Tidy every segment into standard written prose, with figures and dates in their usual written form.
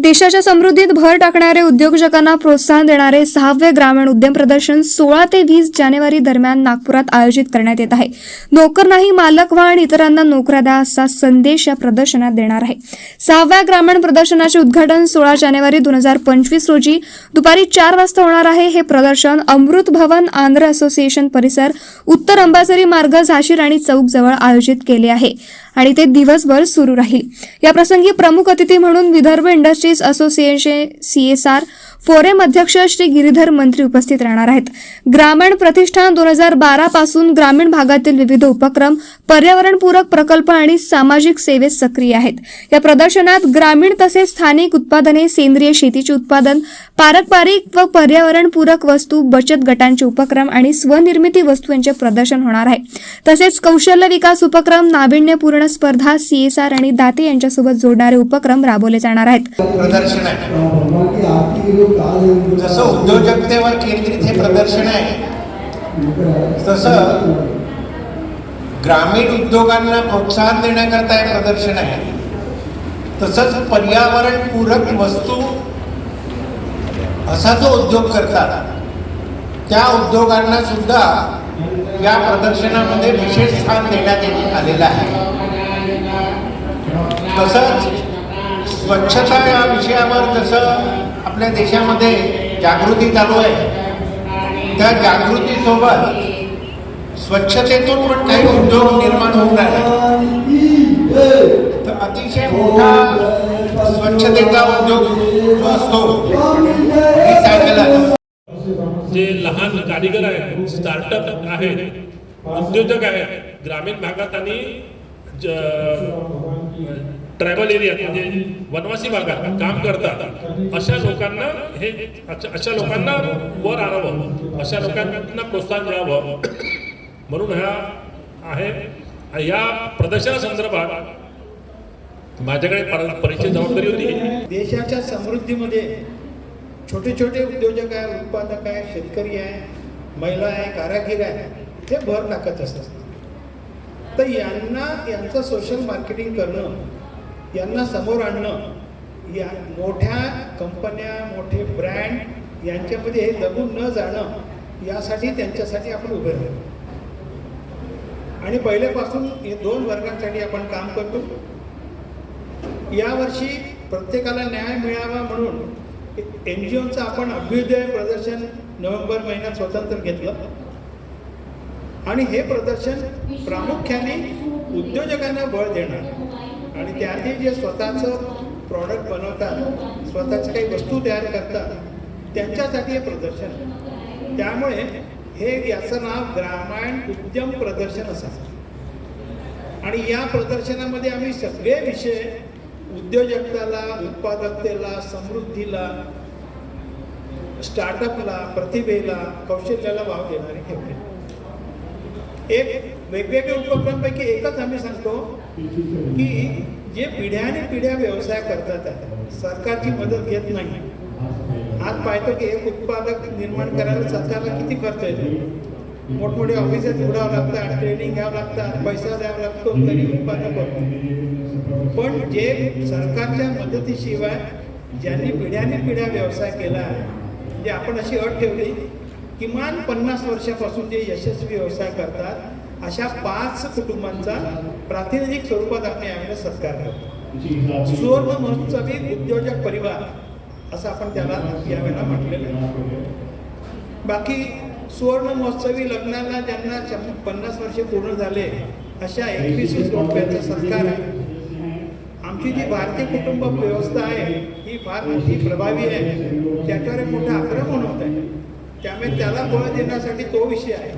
देशाच्या समृद्धीत भर टाकणारे उद्योजकांना प्रोत्साहन देणारे 6वे ग्रामीण उद्यम प्रदर्शन 16 ते 20 जानेवारी दरम्यान नागपुरात आयोजित करण्यात येत आहे. नोकर नाही मालक व्हा आणि इतरांना नोकऱ्या द्या असा संदेश या प्रदर्शनात देणार आहे. 6व्या ग्रामीण प्रदर्शनाचे उद्घाटन 16 जानेवारी 2025 रोजी दुपारी 4 वाजता होणार आहे. हे प्रदर्शन अमृत भवन आंध्र असोसिएशन परिसर, उत्तर अंबाझरी मार्ग, झाशी राणी चौक जवळ आयोजित केले आहे आणि ते दिवसभर सुरू राहील. या प्रसंगी प्रमुख अतिथी म्हणून Vidarbha industries association CSR forum अध्यक्ष श्री गिरीधर मंत्री उपस्थित राहणार आहेत. ग्रामीण प्रतिष्ठान 2012 पासून ग्रामीण भागातील विविध उपक्रम, पर्यावरणपूरक प्रकल्प आणि सामाजिक सेवेत सक्रिय आहेत. या प्रदर्शनात ग्रामीण तसेच स्थानिक उत्पादने, सेंद्रिय शेतीचे उत्पादन, पारंपरिक व पर्यावरणपूरक वस्तू, बचत गटांचे उपक्रम आणि स्वनिर्मिती वस्तू यांचे प्रदर्शन होणार आहे. तसेच कौशल्य विकास उपक्रम, नाविन्यपूर्ण स्पर्धा, CSR आणि दाते यांच्यासोबत जोडणारे उपक्रम राबवले जाणार आहेत. प्रदर्शन आहे जसं उद्योजकतेवर केंद्रित हे प्रदर्शन आहे, तसं ग्रामीण उद्योगांना प्रोत्साहन देण्याकरता हे प्रदर्शन आहे. तसंच पर्यावरणपूरक वस्तू असा जो उद्योग करतात त्या उद्योगांना सुद्धा या प्रदर्शनामध्ये विशेष स्थान देण्यात आलेलं आहे. तसंच स्वच्छता या विषयावर जसं आपल्या देशामध्ये जागृती चालू आहे, त्या जागृतीसोबत स्वच्छतेतून पण काही उद्योग निर्माण होऊन राहिले. तर अतिशय मोठा स्वच्छतेचा उद्योग जो असतो जे लहान कारीगर आहेत, स्टार्टअप आहेत, उद्योजक आहेत, ग्रामीण भागात आणि ट्रायबल एरियात म्हणजे वनवासी भागात काम करतात, अशा लोकांना वर आणावं, अशा लोकांना प्रोत्साहन मिळावं म्हणून हा आहे. या प्रदर्शनासंदर्भात माझ्याकडे परिचय जबाबदारी होती. देशाच्या समृद्धीमध्ये छोटे छोटे उद्योजक आहे, उत्पादक आहे, शेतकरी आहे, महिला आहे, कारागीर आहे, हे भर टाकत असतात. तर यांचं सोशल मार्केटिंग करणं, यांना समोर आणणं, या मोठ्या कंपन्या, मोठे ब्रँड यांच्यामध्ये हे दबून न जाणं, यासाठी त्यांच्यासाठी आपण उभे राहतो. आणि पहिल्यापासून हे 2 वर्गांसाठी आपण काम करतो. यावर्षी प्रत्येकाला न्याय मिळावा म्हणून NGOचं आपण अभ्युदय प्रदर्शन नोव्हेंबर महिन्यात स्वतंत्र घेतलं आणि हे प्रदर्शन प्रामुख्याने उद्योजकांना बळ देणार आणि त्याआधी जे स्वतःचं प्रॉडक्ट बनवतात, स्वतःचं काही वस्तू तयार करतात, त्यांच्यासाठी हे प्रदर्शन. त्यामुळे याचं नाव ग्रामीण उद्यम प्रदर्शन असं. आणि या प्रदर्शनामध्ये आम्ही सगळे विषय उद्योजकताला, उत्पादकतेला, समृद्धीला, स्टार्टअपला, प्रतिभेला, कौशल्याला वाव देणारे ठेवले. एक वेगवेगळे उपक्रमांपैकी एकच आम्ही सांगतो की जे पिढ्याने पिढ्या व्यवसाय करतात, सरकारची मदत घेत नाही. आज पाहतो की एक उत्पादक निर्माण करायला सरकारला किती खर्च येतो. मोठमोठे ऑफिसात उघडावं लागतात, ट्रेनिंग घ्यावं लागतात, पैसा द्यावा लागतो, तरी उत्पादक होतो. पण जे सरकारच्या मदतीशिवाय ज्यांनी पिढ्याने पिढ्या व्यवसाय केला आहे, म्हणजे आपण अशी अट ठेवली किमान 50 वर्षापासून जे यशस्वी व्यवसाय करतात अशा 5 कुटुंबांचा प्रातिनिधिक स्वरूपात आपण यावेळेला सत्कार करतो. सुवर्ण महोत्सवी उद्योजक परिवार असं आपण त्याला यावेळेला म्हटलेलं आहे. बाकी सुवर्ण महोत्सवी लग्नाला ज्यांना 50 वर्षे पूर्ण झाले अशा 21 जोडप्यांचा सत्कार आहे. आमची जी भारतीय कुटुंब व्यवस्था आहे ही फार मोठी प्रभावी आहे, त्याच्यावर एक मोठा आक्रमण होत आहे. त्यामुळे त्याला बळ देण्यासाठी तो विषय आहे.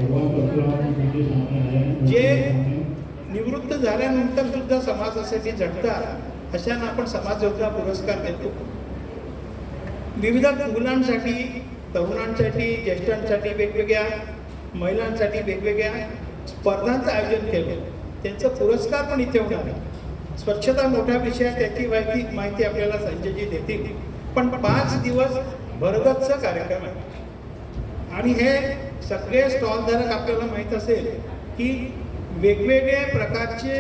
जे निवृत्त झाल्यानंतर सुद्धा समाजासाठी झटतात अशांना आपण समाज योजना पुरस्कार देतो. विविध मुलांसाठी, तरुणांसाठी, ज्येष्ठांसाठी वेगवेगळ्या, महिलांसाठी वेगवेगळ्या स्पर्धांचं आयोजन केलं. त्यांचा पुरस्कार पण इथे होणार आहे. स्वच्छता मोठा विषय आहे, त्याची माहिती आपल्याला संजयजी देतील. पण 5 दिवस भरगच्च कार्यक्रम आहे आणि हे सगळे स्टॉलधारक आपल्याला माहीत असेल की वेगवेगळ्या प्रकारचे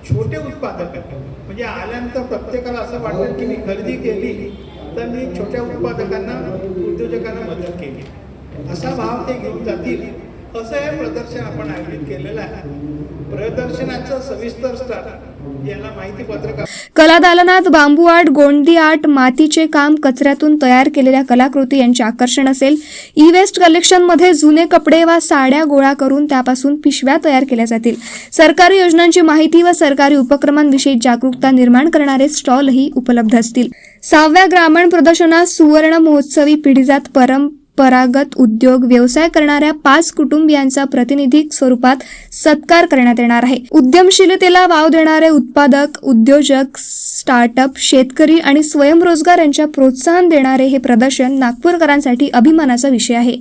छोटे उत्पादक म्हणजे आल्यानंतर प्रत्येकाला असं वाटतं की मी खरेदी केली तर मी छोट्या उत्पादकांना उद्योजकांना मदत केली असा भाव ते घेऊन जातील असं हे प्रदर्शन आपण आयोजित केलेलं आहे. प्रदर्शनाचं सविस्तर स्टार्ट याला माहिती पत्रक कला दालनात बांबू आर्ट, गोंडी आर्ट, मातीचे काम, कचऱ्यातून तयार केलेल्या कलाकृती यांचे आकर्षण असेल. ई वेस्ट कलेक्शनमध्ये जुने कपडे वा साड्या गोळा करून त्यापासून पिशव्या तयार केल्या जातील. सरकारी योजनांची माहिती व सरकारी उपक्रमांविषयी जागरूकता निर्माण करणारे स्टॉलही उपलब्ध असतील. 6व्या ग्रामीण प्रदर्शनात सुवर्ण महोत्सवी पिढीजात परंपरागत उद्योग व्यवसाय करणाऱ्या 5 कुटुंबियांचा प्रतिनिधी स्वरूपात सत्कार करण्यात येणार आहे. उद्यमशीलतेला वाव देणारे उत्पादक, उद्योजक, स्टार्टअप, शेतकरी आणि स्वयंरोजगार यांच्या प्रोत्साहन देणारे हे प्रदर्शन नागपूरकरांसाठी अभिमानाचा विषय आहे.